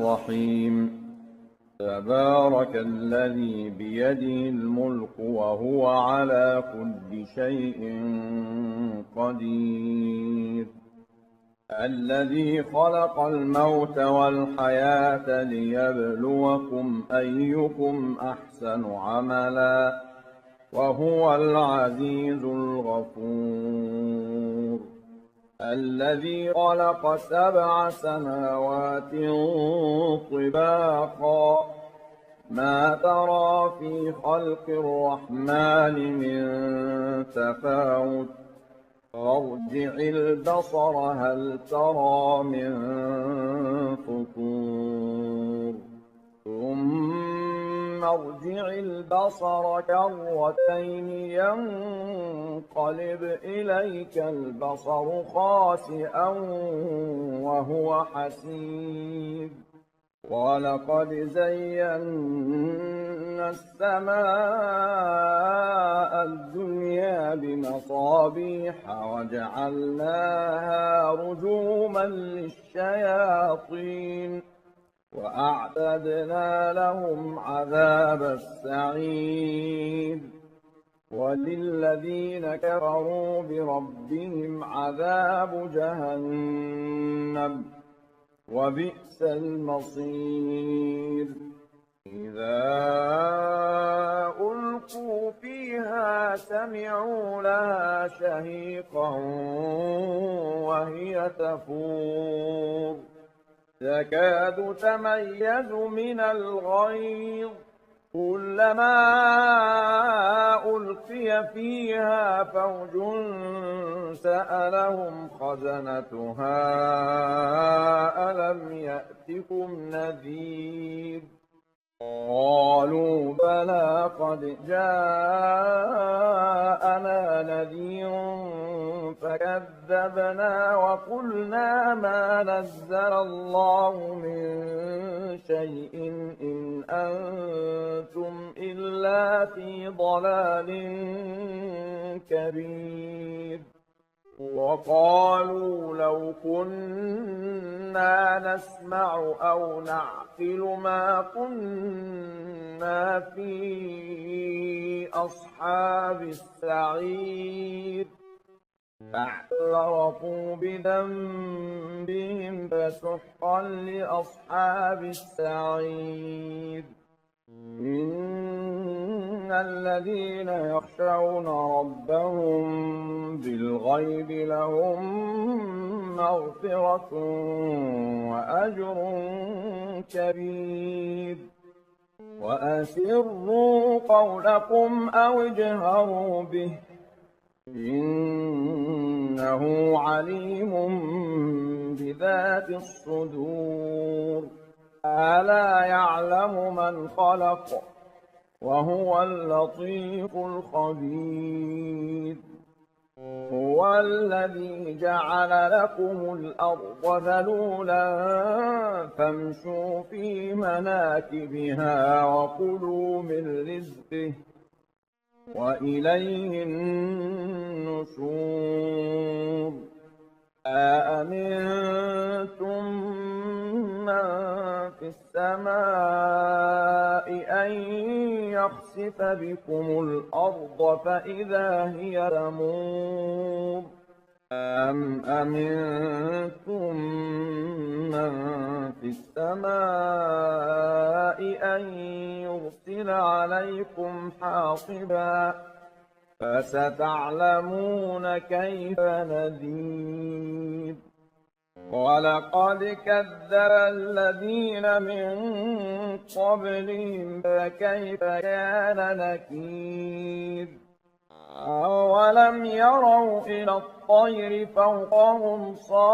الرحيم تبارك الذي بيده الملك وهو على كل شيء قدير الذي خلق الموت والحياة ليبلوكم أيكم أحسن عملا وهو العزيز الغفور الذي خلق 7 سماوات طباقا ما ترى في خلق الرحمن من تفاوت فارجع البصر هل ترى من فطور ثم ارجع البصر كرتين ينقلب إليك البصر خاسئا وهو حسير ولقد زينا السماء الدنيا بمصابيح وجعلناها رجوما للشياطين وأعتدنا لهم عذاب السعير وللذين كفروا بربهم عذاب جهنم وبئس المصير إذا ألقوا فيها سمعوا لها شهيقا وهي تفور تكاد تميز من الغيظ كلما ألقي فيها فوج سألهم خزنتها ألم يأتكم نذير قالوا بلى قد جاءنا نذير فكذبنا وقلنا ما نزل الله من شيء إن أنتم إلا في ضلال كبير وقالوا لو كنا نسمع أو نعقل ما كنا في أصحاب السعير فاعترفوا بذنبهم فسحقا لأصحاب السعير إن الذين يخشون ربهم بالغيب لهم مغفرة وأجر كبير وأسروا قولكم أو اجهروا به إنه عليم بذات الصدور ألا يعلم من خلق وهو اللطيف الخبير هو الذي جعل لكم الأرض ذلولا فامشوا في مناكبها وكلوا من رزقه وإليه النشور أأمنتم من في السماء أن يخسف بكم الأرض فإذا هي تمور أم أمنتم من في السماء أن يرسل عليكم حاصبا فستعلمون كيف نذير ولقد كذب الذين من قبلهم فكيف كان نكير أولم يروا إلى الطير فوقهم صافات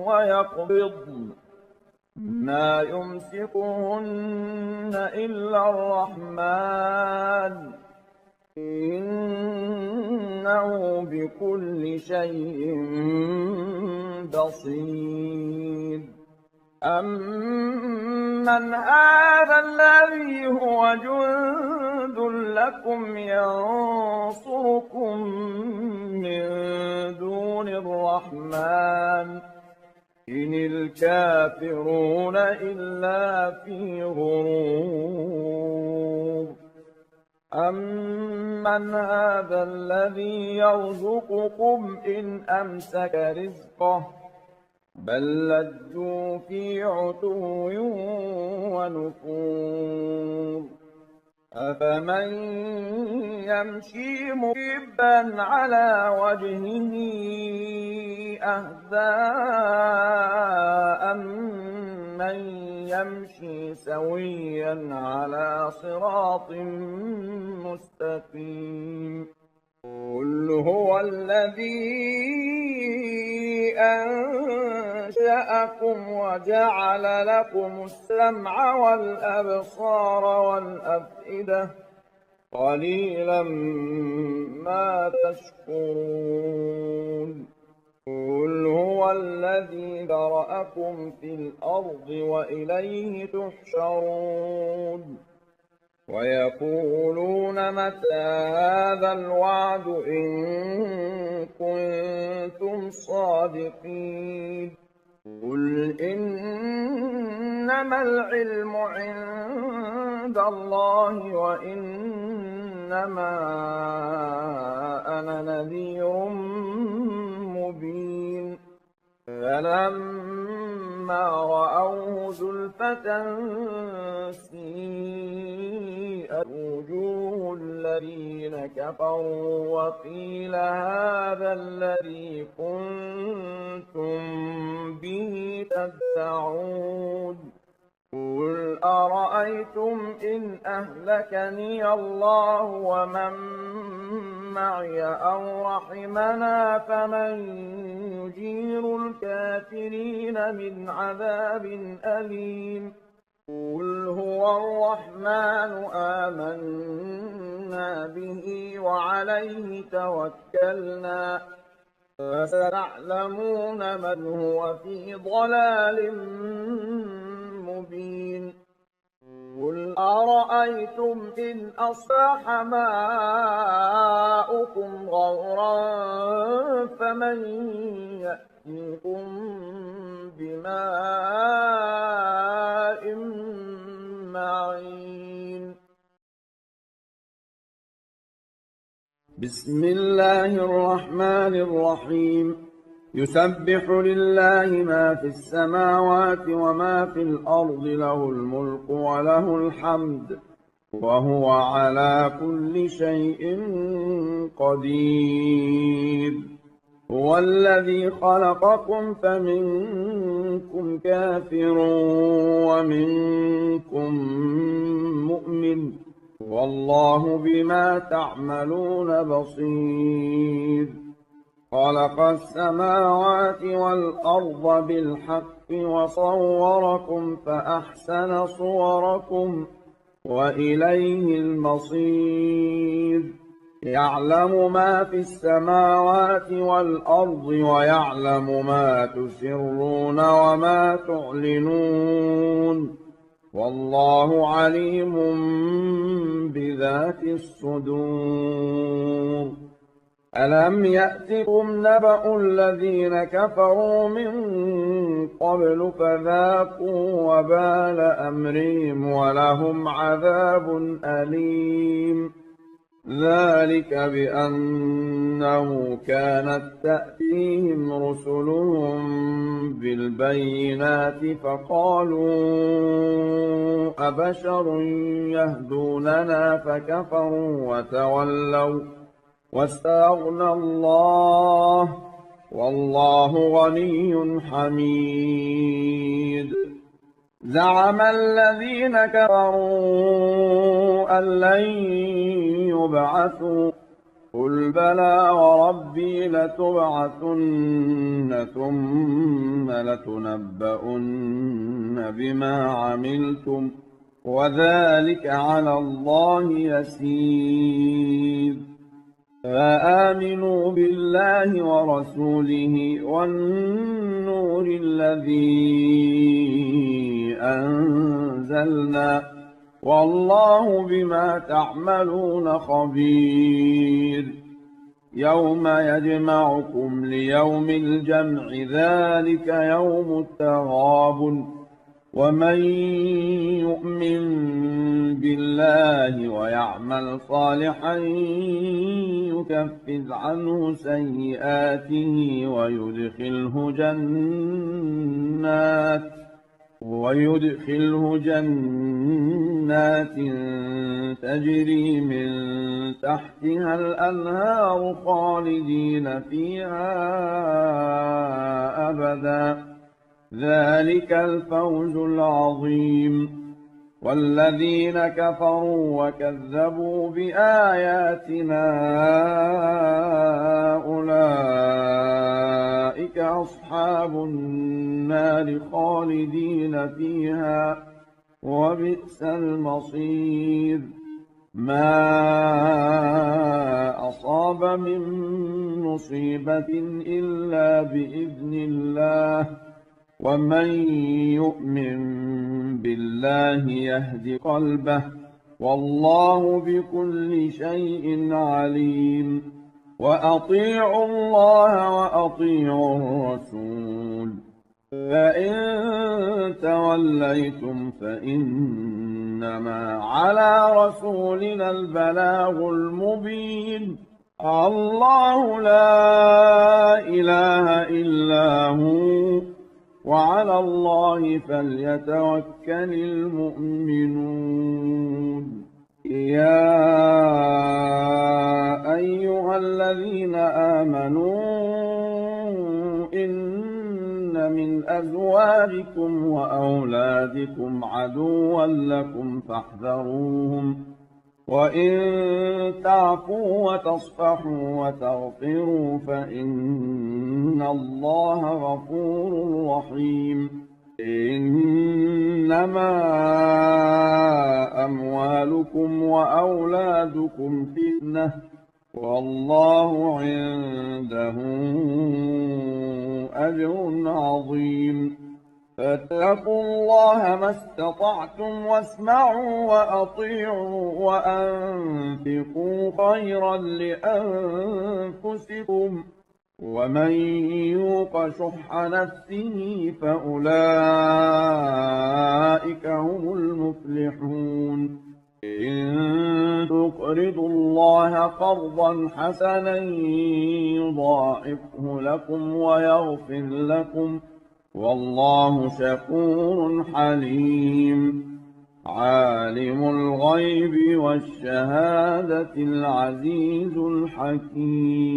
ويقبضن ما يمسكهن إلا الرحمن إنه بكل شيء بصير أمن هذا الذي هو جند لكم ينصركم من دون الرحمن الكافرون إلا في غرور. أمن هذا الذي يرزقكم إن أمسك رزقه بل لجوا في عتو ونفور. أفمن يمشي مكبا على وجهه أهدى أمن يمشي سويا على صراط مستقيم. قل هو الذي أنشأكم وجعل لكم السمع والأبصار والأفئدة قليلا ما تشكرون. قل هو الذي ذرأكم في الأرض وإليه تحشرون. ويقولون متى هذا الوعد إن كنتم صادقين. قل إنما العلم عند الله وإنما أنا نذير مبين. فلما رأوه زلفة سيئت وجوه الذين كفروا وقيل هذا الذي كنتم به تدعون. قل أرأيتم إن أهلكني الله ومن معي أو رحمنا فمن يجير الكافرين من عذاب أليم. قل هو الرحمن آمنا به وعليه توكلنا فسنعلمون من هو في ضلال مبين. قل أرأيتم إن أصبح ماؤكم غورا فمن يأتيكم بماء معين. بسم الله الرحمن الرحيم. يسبح لله ما في السماوات وما في الأرض له الملك وله الحمد وهو على كل شيء قدير. هو الذي خلقكم فمنكم كافر ومنكم مؤمن والله بما تعملون بصير. خلق السماوات والأرض بالحق وصوركم فأحسن صوركم وإليه المصير. يعلم ما في السماوات والأرض ويعلم ما تسرون وما تعلنون والله عليم بذات الصدور. ألم يأتكم نبأ الذين كفروا من قبل فذاقوا وبال أمرهم ولهم عذاب أليم. ذلك بأنه كانت تأتيهم رسلهم بالبينات فقالوا أبشر يهدوننا فكفروا وتولوا واستغنى الله والله غني حميد. زعم الذين كفروا أن لن يبعثوا قل بلى وربي لتبعثن ثم لتنبؤن بما عملتم وذلك على الله يسير. فآمنوا بالله ورسوله والنور الذي أنزلنا والله بما تعملون خبير. يوم يجمعكم ليوم الجمع ذلك يوم التغابن ومن يؤمن بالله ويعمل صالحا يكفر عنه سيئاته ويدخله جنات تجري من تحتها الأنهار خالدين فيها أبدا ذلك الفوز العظيم. والذين كفروا وكذبوا بآياتنا أولئك أصحاب النار خالدين فيها وبئس المصير. ما أصاب من مصيبة إلا بإذن الله ومن يؤمن بالله يهد قلبه والله بكل شيء عليم. وأطيعوا الله وأطيعوا الرسول فإن توليتم فإنما على رسولنا البلاغ المبين. الله لا إله إلا هو وعلى الله فليتوكل المؤمنون. يا أيها الذين آمنوا إن من أزواجكم وأولادكم عدوا لكم فاحذروهم وإن تعفوا وتصفحوا وتغفروا فإن الله غفور رحيم. إنما أموالكم وأولادكم فتنة والله عنده أجر عظيم. فاتقوا الله ما استطعتم واسمعوا وأطيعوا وأنفقوا خيرا لأنفسكم ومن يوق شح نفسه فأولئك هم المفلحون. إن تقرضوا الله قرضا حسنا يضاعفه لكم ويغفر لكم والله شكور حليم. عالم الغيب والشهادة العزيز الحكيم.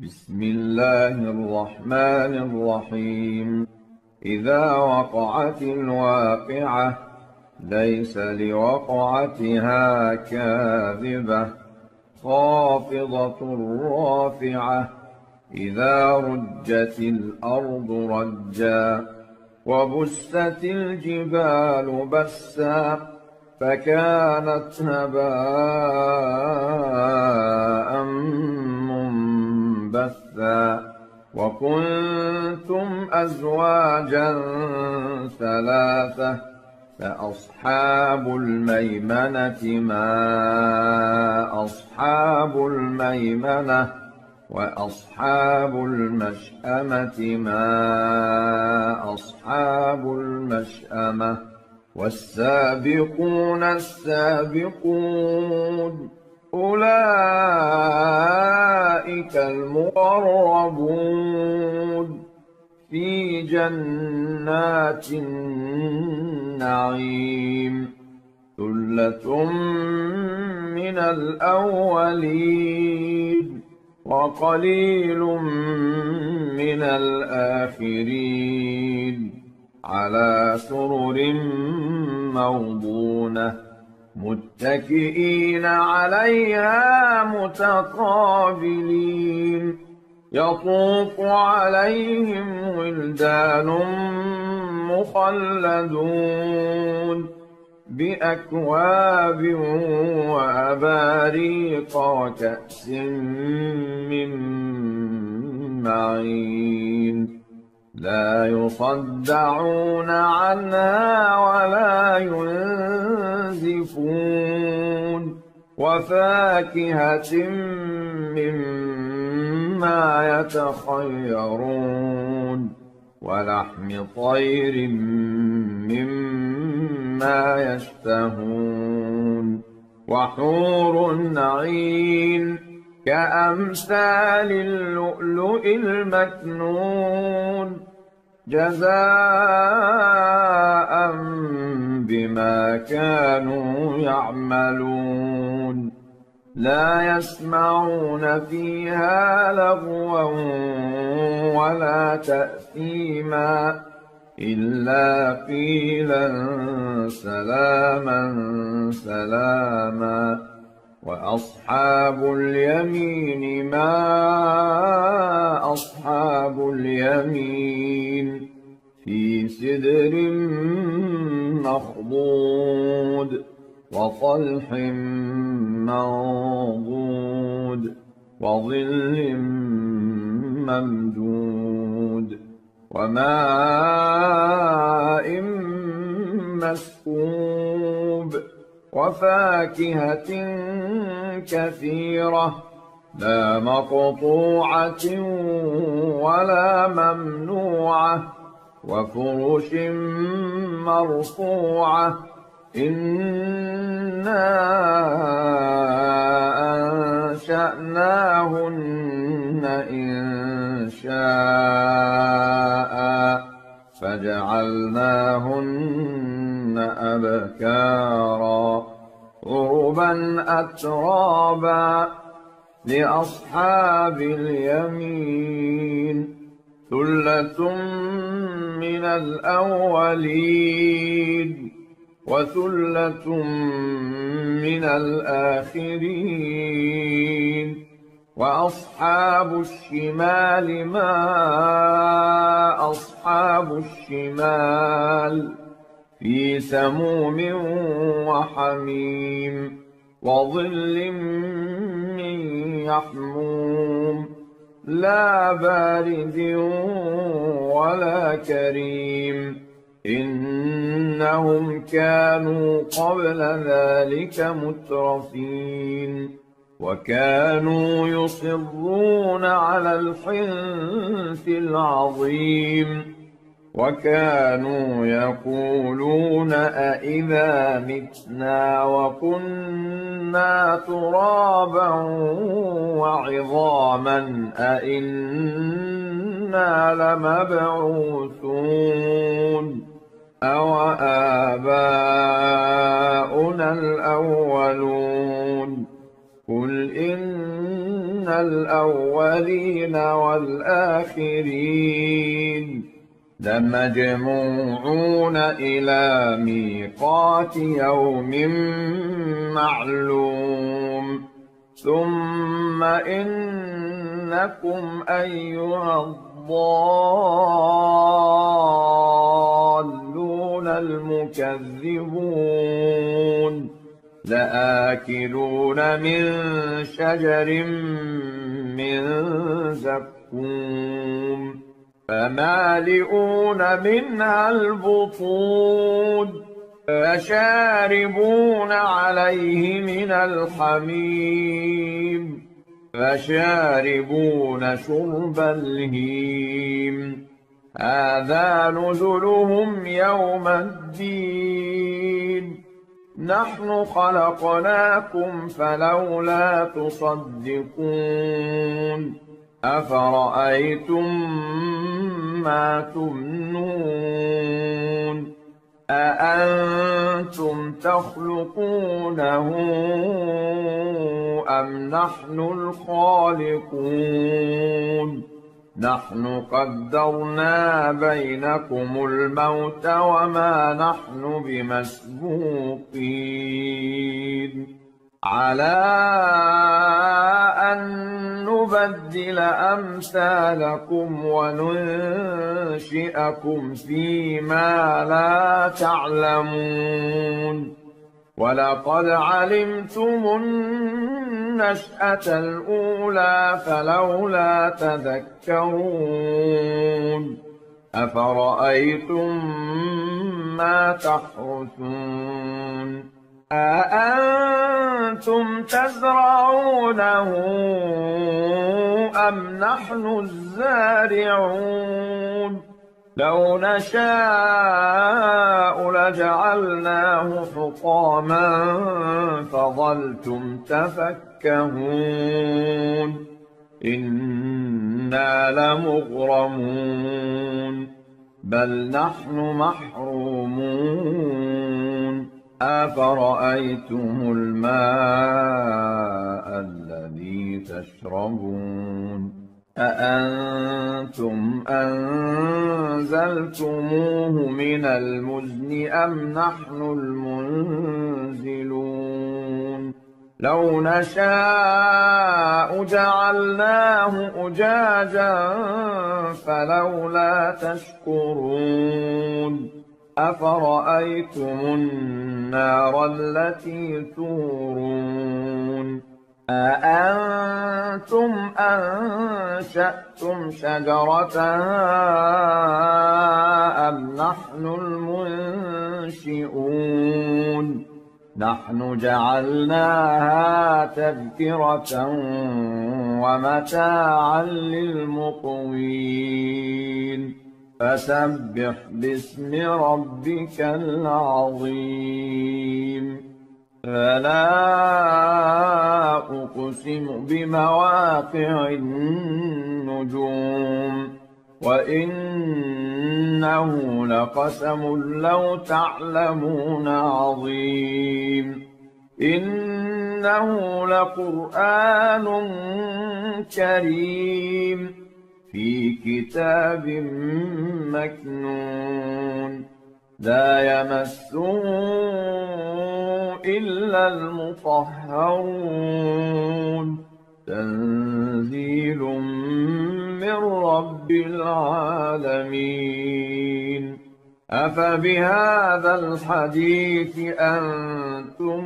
بسم الله الرحمن الرحيم. إذا وقعت الواقعة ليس لوقعتها كاذبة خافضة رافعة إذا رجت الأرض رجا وبست الجبال بسا فكانت هباء منبثا وكنتم أزواجا ثلاثة فأصحاب الميمنة ما أصحاب الميمنة وأصحاب المشأمة ما أصحاب المشأمة والسابقون السابقون أولئك المقربون في جنات النعيم ثلة من الأولين وقليل من الآخرين على سرر موضونة متكئين عليها متقابلين يطوف عليهم ولدان مخلدون بأكواب وأباريق وكأس من معين لا يصدعون عنها ولا ينزفون وفاكهة مما يتخيرون ولحم طير مما يشتهون وحور عين كأمثال اللؤلؤ المكنون جزاء بما كانوا يعملون لا يسمعون فيها لغوا ولا تأثيما إلا قيلا سلاما سلاما وأصحاب اليمين ما أصحاب اليمين في سدر مخضود وطلح منضود وظل ممدود وماء مسكوب وفاكهة كثيرة لا مقطوعة ولا ممنوعة وفرش مرفوعة إنا أنشأناهن إنشاء فجعلناهن أبكارا عربا أترابا لأصحاب اليمين ثلة من الأولين وثلة من الآخرين وأصحاب الشمال ما أصحاب الشمال في سموم وحميم وظل من يحموم لا بارد ولا كريم إنهم كانوا قبل ذلك مترفين وكانوا يصرون على الحنث العظيم وكانوا يقولون أئذا متنا وكنا ترابا وعظاما أئنا لمبعوثون أو آباؤنا الأولون قل إن الأولين والآخرين لمجموعون إلى ميقات يوم معلوم ثم إنكم أيها الضالون المكذبون لآكلون من شجر من زقوم فمالئون منها البطون فشاربون عليه من الحميم فشاربون شرب الهيم هذا نزلهم يوم الدين نحن خلقناكم فلولا تصدقون أفرأيتم ما تمنون أأنتم تخلقونه أم نحن الخالقون نحن قدرنا بينكم الموت وما نحن بمسبوقين على أن نبدل أمثالكم وننشئكم فيما لا تعلمون ولقد علمتم النشأة الأولى فلولا تذكرون أفرأيتم ما تحرثون أأنتم تزرعونه أم نحن الزارعون لو نشاء لجعلناه حطاما فظلتم تفكهون إنا لمغرمون بل نحن محرومون أفرأيتم الماء الذي تشربون أأنتم أنزلتموه من المزن أم نحن المنزلون لو نشاء جعلناه أجاجا فلولا تشكرون أفرأيتم النار التي تورون أأنتم أنشأتم شجرتها أم نحن المنشئون نحن جعلناها تذكرة ومتاعا للمقوين فسبح باسم ربك العظيم فلا أقسم بمواقع النجوم وإنه لقسم لو تعلمون عظيم إنه لقرآن كريم في كتاب مكنون لا يمسه إلا المطهرون تنزيل من رب العالمين أفبهذا الحديث أنتم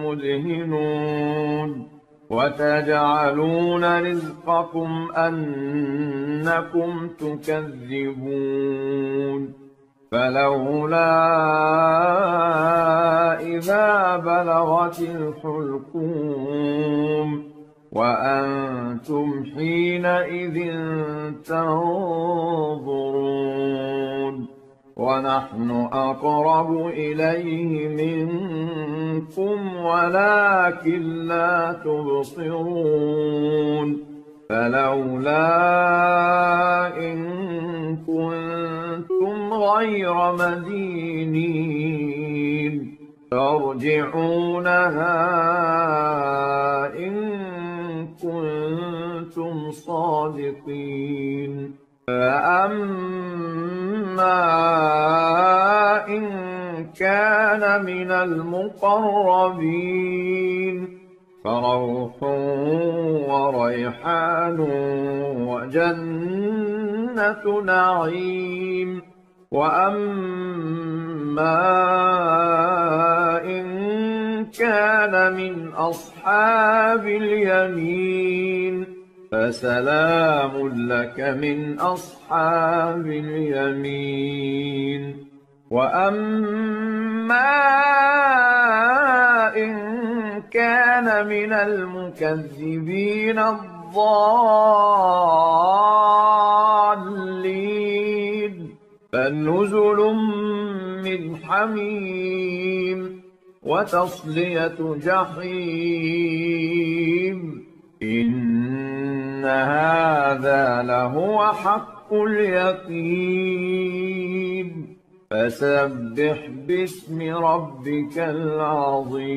مدهنون وتجعلون رزقكم أنكم تكذبون فلولا إذا بلغت الحلقوم وأنتم حينئذ تنظرون ونحن أقرب إليه منكم ولكن لا تبصرون فلولا إن كنتم غير مدينين ترجعونها إن كنتم صادقين فأما إن كان من المقربين فروح وريحان وجنة نعيم وأما إن كان من أصحاب اليمين فسلام لك من أصحاب اليمين وأما إن كان من المكذبين الضالين فنزل من حميم وتصلية جحيم إن هذا لهو حق اليقين فسبح باسم ربك العظيم